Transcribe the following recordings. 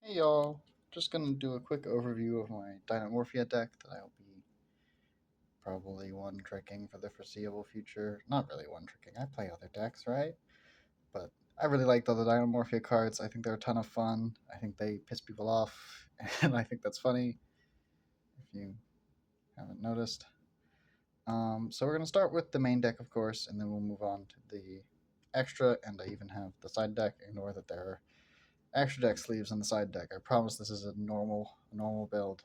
Hey y'all, just gonna do a quick overview of my Dynamorphia deck that I'll be probably one tricking for the foreseeable future. Not really one tricking, I play other decks, right? But I really like the other Dynamorphia cards. I think they're a ton of fun. I think they piss people off, and I think that's funny if you haven't noticed. So we're gonna start with the main deck, of course, and then we'll move on to the extra, and I even have the side deck. Ignore that there are extra deck sleeves on the side deck. I promise this is a normal build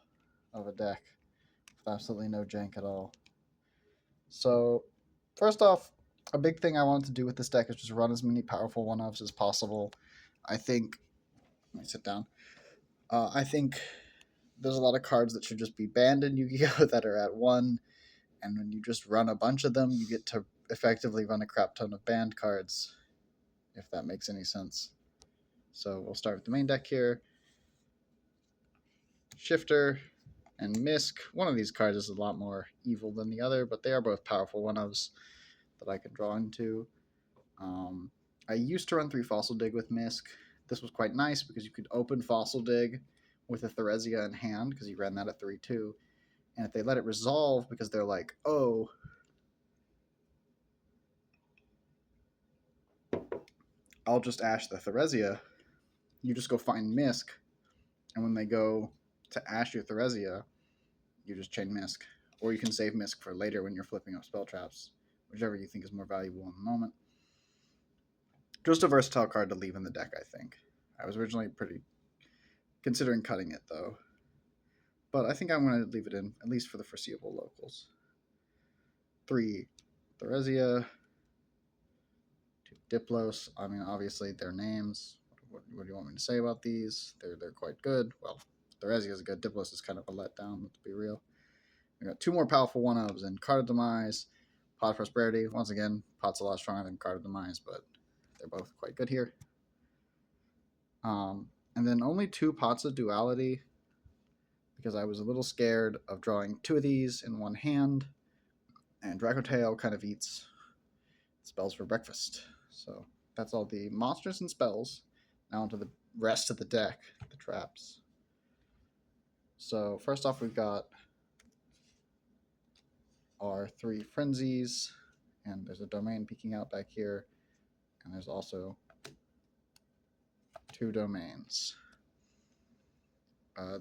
of a deck with absolutely no jank at all. So first off, a big thing I wanted to do with this deck is just run as many powerful one-ofs as possible. I think let me sit down. I think there's a lot of cards that should just be banned in Yu-Gi-Oh! That are at one, and when you just run a bunch of them, you get to effectively run a crap ton of banned cards, if that makes any sense. So we'll start with the main deck here. Shifter and Misk. One of these cards is a lot more evil than the other, but they are both powerful one-ofs that I can draw into. I used to run 3 Fossil Dig with Misk. This was quite nice because you could open Fossil Dig with a Theresia in hand because you ran that at 3-2. And if they let it resolve because they're like, oh, I'll just Ash the Theresia, you just go find Misk. And when they go to Ash your Theresia, you just chain Misk. Or you can save Misk for later when you're flipping up spell traps, whichever you think is more valuable in the moment. Just a versatile card to leave in the deck, I think. I was originally pretty considering cutting it, though. But I think I'm going to leave it in, at least for the foreseeable locals. 3, Theresia. 2, Diplos. I mean, obviously, their names. What do you want me to say about these? They're quite good. Well, Theresia is good. Diplos is kind of a letdown, to be real. We got 2 more powerful one-ofs in Card of Demise, Pot of Prosperity. Once again, Pot's a lot stronger than Card of Demise, but they're both quite good here. And then only 2 Pots of Duality, because I was a little scared of drawing 2 of these in one hand, and Dracotail kind of eats spells for breakfast. So that's all the monsters and spells. Now onto the rest of the deck, the traps. So first off, we've got our 3 Frenzies, and there's a domain peeking out back here, and there's also 2 domains.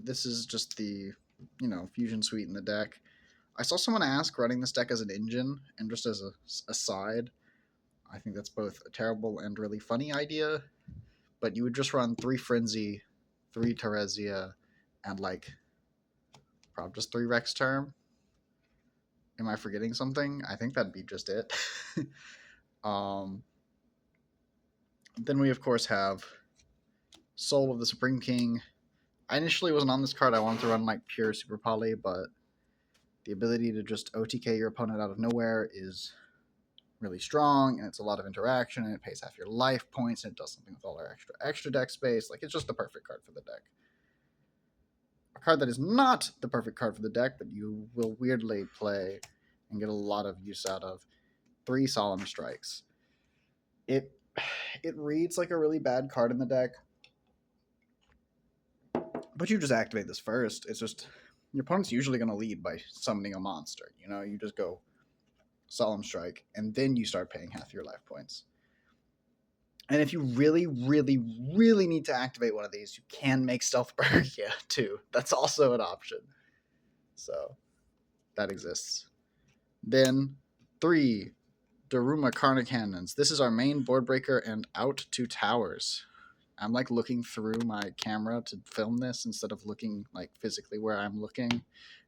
This is just the, fusion suite in the deck. I saw someone ask running this deck as an engine, and just as a aside, I think that's both a terrible and really funny idea. But you would just run 3 Frenzy, 3 Teresia, and probably just 3 Rex Term. Am I forgetting something? I think that'd be just it. Then we of course have Soul of the Supreme King. I initially wasn't on this card. I wanted to run pure Super Poly, but the ability to just OTK your opponent out of nowhere is really strong, and it's a lot of interaction, and it pays half your life points, and it does something with all our extra deck space. It's just the perfect card for the deck. A card that is not the perfect card for the deck, but you will weirdly play and get a lot of use out of, 3 Solemn Strikes. It reads like a really bad card in the deck, but you just activate this first. It's just your opponent's usually going to lead by summoning a monster. You just go Solemn Strike, and then you start paying half your life points. And if you really, really, really need to activate one of these, you can make Stealth Bergia too. That's also an option. So that exists. Then 3 Daruma Carnocannons. This is our main board breaker and out 2 towers. I'm looking through my camera to film this instead of looking physically where I'm looking.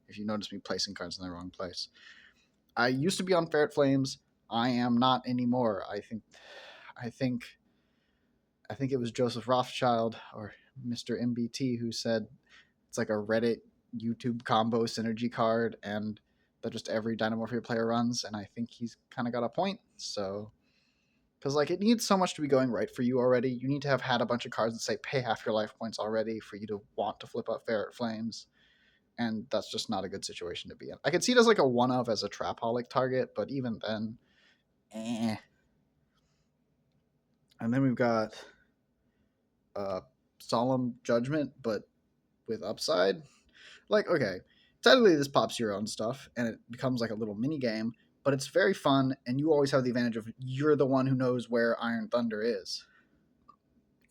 If you notice me placing cards in the wrong place. I used to be on Ferret Flames. I am not anymore. I think it was Joseph Rothschild or Mr. MBT who said it's like a Reddit YouTube combo synergy card, and that just every Dynamorphia player runs, and I think he's kind of got a point. So, because it needs so much to be going right for you already. You need to have had a bunch of cards that say pay half your life points already for you to want to flip up Ferret Flames, and that's just not a good situation to be in. I could see it as a one-of as a Trapaholic target, but even then, eh. And then we've got Solemn Judgment, but with upside. Like, okay, technically this pops your own stuff and it becomes like a little mini game, but it's very fun, and you always have the advantage of you're the one who knows where Iron Thunder is.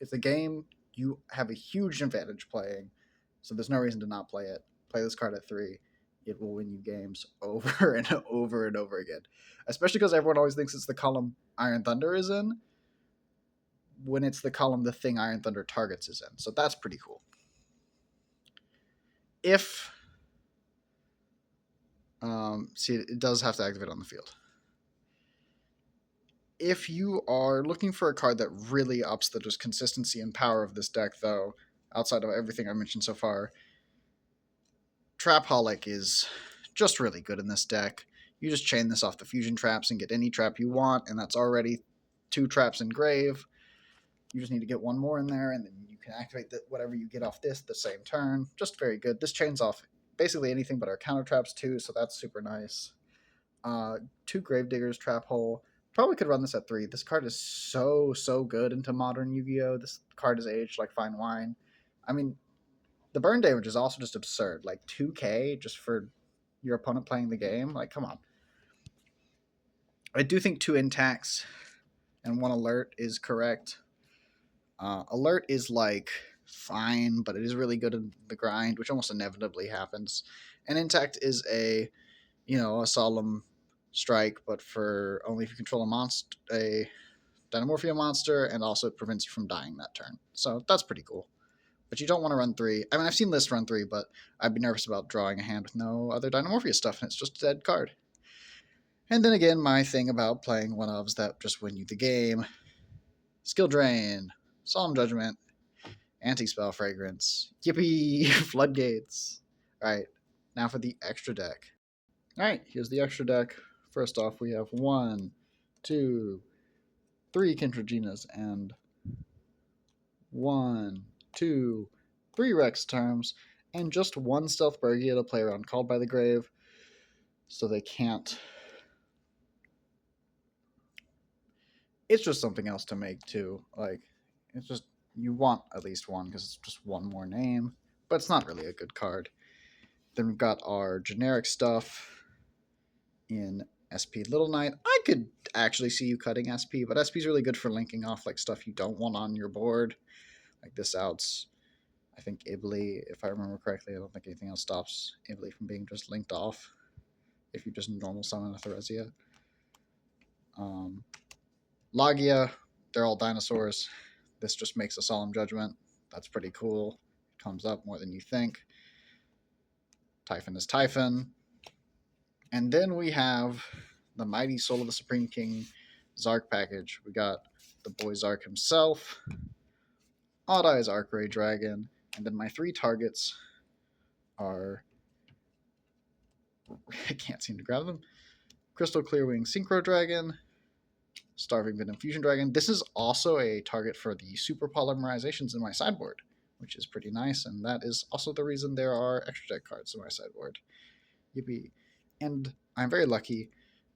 It's a game you have a huge advantage playing, so there's no reason to not play it. Play this card at 3. It will win you games over and over and over again. Especially because everyone always thinks it's the column Iron Thunder is in, when it's the column the thing Iron Thunder targets is in. So that's pretty cool. If see, it does have to activate on the field. If you are looking for a card that really ups the just consistency and power of this deck, though, outside of everything I mentioned so far, Trapaholic is just really good in this deck. You just chain this off the fusion traps and get any trap you want, and that's already 2 traps in grave. You just need to get 1 more in there, and then you can activate whatever you get off this the same turn. Just very good. This chains off basically anything but our counter traps too, so that's super nice. 2 Gravediggers, Trap Hole. Probably could run this at 3. This card is so good into modern Yu-Gi-Oh! This card is aged like fine wine. I mean, the burn damage is also just absurd. Like 2k just for your opponent playing the game. Like, come on. I do think 2 Intacts and 1 Alert is correct. Alert is like fine, but it is really good in the grind, which almost inevitably happens. And Intact is a solemn strike, but for only if you control a Dynamorphia monster, and also it prevents you from dying that turn. So that's pretty cool. But you don't want to run 3. I mean, I've seen lists run 3, but I'd be nervous about drawing a hand with no other Dynamorphia stuff, and it's just a dead card. And then again, my thing about playing one-ofs that just win you the game. Skill Drain, Solemn Judgment, Anti-Spell Fragrance, Yippee, Floodgates. Alright, now for the extra deck. Alright, here's the extra deck. First off, we have 1, 2, 3 Kentroginas, and 1, 2, 3 Rex terms, and just 1 Stealth Bergia to play around Called by the Grave, so they can't. It's just something else to make too. Like, it's just, you want at least 1 because it's just 1 more name, but it's not really a good card. Then we've got our generic stuff in SP Little Knight. I could actually see you cutting SP, but SP is really good for linking off like stuff you don't want on your board. Like this outs, I think, Ibly, if I remember correctly. I don't think anything else stops Ibly from being just linked off if you just normal summon a Theresia. Lagia, they're all dinosaurs. This just makes a Solemn Judgment. That's pretty cool. It comes up more than you think. Typhon is Typhon. And then we have the Mighty Soul of the Supreme King Zark package. We got the boy Zark himself, Odd Eyes Archray Dragon, and then my 3 targets are, I can't seem to grab them, Crystal Clearwing Synchro Dragon, Starving Venom Fusion Dragon. This is also a target for the super polymerizations in my sideboard, which is pretty nice, and that is also the reason there are extra deck cards in my sideboard. Yippee. And I'm very lucky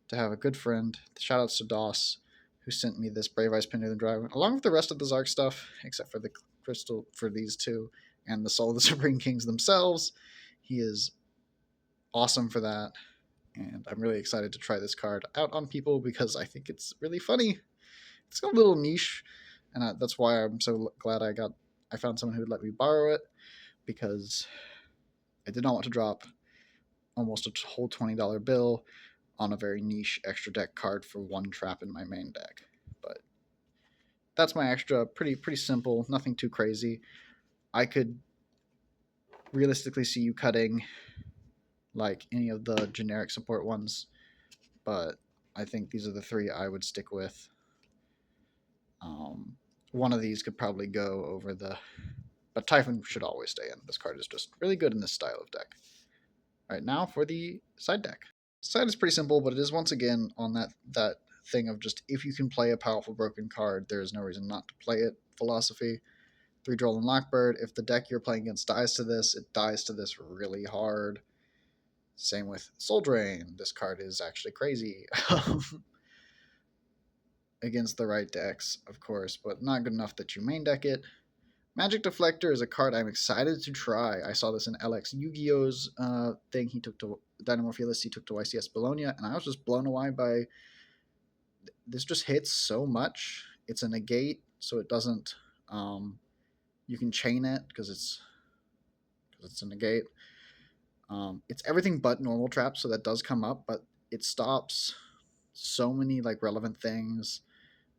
to have a good friend, shoutouts to Doss, who sent me this Brave Ice Pendulum Dragon, along with the rest of the Zark stuff, except for the crystal for these 2, and the Soul of the Supreme Kings themselves. He is awesome for that, and I'm really excited to try this card out on people because I think it's really funny. It's got a little niche, and that's why I'm so glad I found someone who would let me borrow it, because I did not want to drop almost a whole $20 bill on a very niche extra deck card for 1 trap in my main deck. But that's my extra. Pretty simple, nothing too crazy. I could realistically see you cutting like any of the generic support ones, but I think these are the 3 I would stick with. One of these could probably go over but Typhon should always stay in. This card is just really good in this style of deck. All right, now for the side deck. Side is pretty simple, but it is once again on that thing of just, if you can play a powerful broken card, there is no reason not to play it philosophy. 3 Droll and Lockbird. If the deck you're playing against dies to this, it dies to this really hard. Same with Soul Drain. This card is actually crazy. Against the right decks, of course, but not good enough that you main deck it. Magic Deflector is a card I'm excited to try. I saw this in LX Yu-Gi-Oh's thing. He took to Dynamorphia list. He took to YCS Bologna, and I was just blown away by this. Just hits so much. It's a negate, so it doesn't. You can chain it because it's a negate. It's everything but normal traps, so that does come up, but it stops so many like relevant things.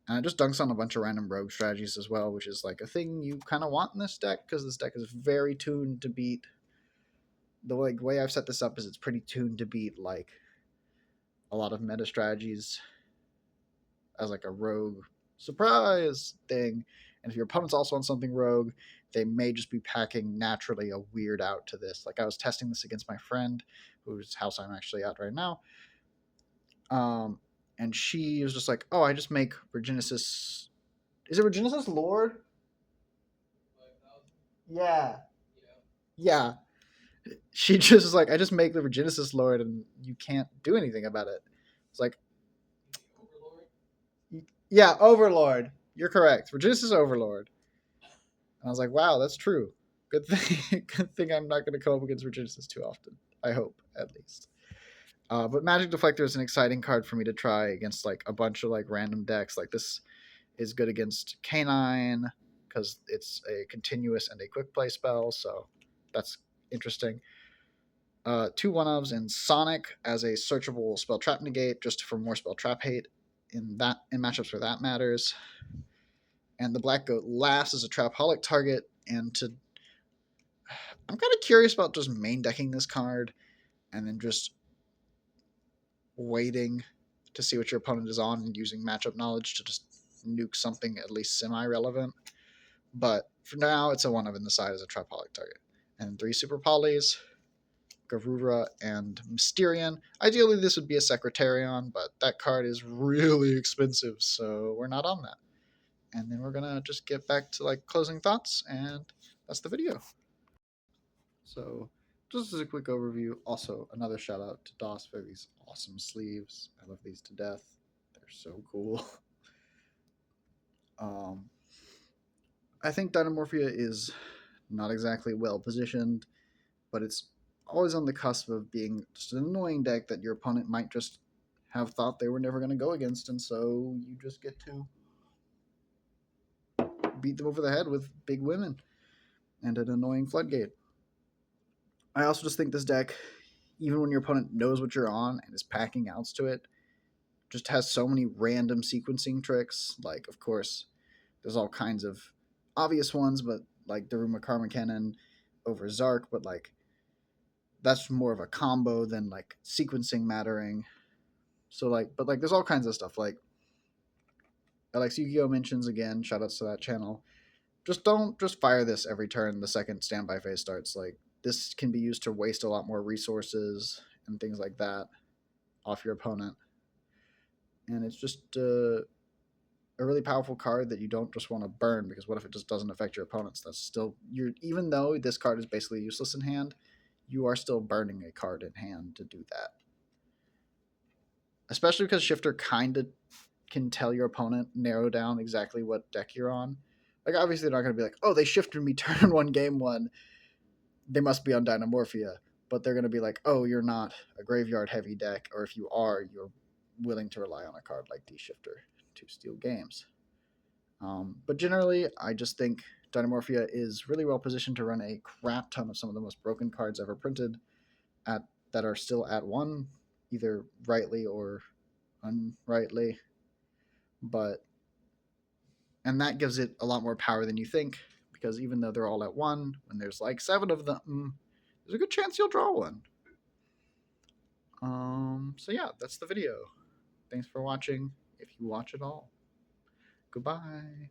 And it just dunks on a bunch of random rogue strategies as well, which is like a thing you kind of want in this deck because this deck is very tuned to beat. The way I've set this up is it's pretty tuned to beat like a lot of meta strategies as like a rogue surprise thing. And if your opponent's also on something rogue, they may just be packing naturally a weird out to this. Like I was testing this against my friend, whose house I'm actually at right now. And she was just like, "Oh, I just make Regenesis. Is it Regenesis Lord? Yeah, yeah." She just was like, "I just make the Regenesis Lord, and you can't do anything about it." It's like, yeah, Overlord. You're correct. Regenesis Overlord. And I was like, "Wow, that's true. Good thing. Good thing I'm not going to come up against Regenesis too often. I hope, at least." But Magic Deflector is an exciting card for me to try against like a bunch of like random decks. Like this is good against Canine because it's a continuous and a quick play spell, so that's interesting. 2 1-ofs and Sonic as a searchable spell trap negate, just for more spell trap hate in matchups where that matters. And the Black Goat laughs as a trapaholic target, and I'm kind of curious about just main decking this card and then just waiting to see what your opponent is on and using matchup knowledge to just nuke something at least semi-relevant. But for now, it's a 1-of in the side as a trapaholic target. And 3 super polys, Garura, and Mysterion. Ideally, this would be a Secretarion, but that card is really expensive, so we're not on that. And then we're going to just get back to like closing thoughts, and that's the video. So just as a quick overview, also another shout out to DOS for these awesome sleeves. I love these to death. They're so cool. I think Dynamorphia is not exactly well positioned, but it's always on the cusp of being just an annoying deck that your opponent might just have thought they were never going to go against, and so you just get to beat them over the head with big women and an annoying floodgate. I also just think this deck, even when your opponent knows what you're on and is packing outs to it, just has so many random sequencing tricks. Like, of course, there's all kinds of obvious ones, but like Daruma Karma Cannon over Zark, but like that's more of a combo than like sequencing mattering. So like, but like there's all kinds of stuff. Like Alex Yu-Gi-Oh mentions again, shout outs to that channel. Don't fire this every turn the second standby phase starts. Like this can be used to waste a lot more resources and things like that off your opponent. And it's just a really powerful card that you don't just want to burn, because what if it just doesn't affect your opponents? That's still even though this card is basically useless in hand, you are still burning a card in hand to do that. Especially because Shifter kind of can tell your opponent, narrow down exactly what deck you're on. Like obviously they're not going to be like, "Oh, they shifted me turn 1 game 1. They must be on Dynamorphia." But they're going to be like, "Oh, you're not a graveyard heavy deck, or if you are, you're willing to rely on a card like D-Shifter to steal games." But generally, I just think Dynamorphia is really well positioned to run a crap ton of some of the most broken cards ever printed that are still at 1, either rightly or unrightly. And that gives it a lot more power than you think, because even though they're all at 1, when there's like 7 of them, there's a good chance you'll draw one. So yeah, that's the video. Thanks for watching, if you watch it all. Goodbye.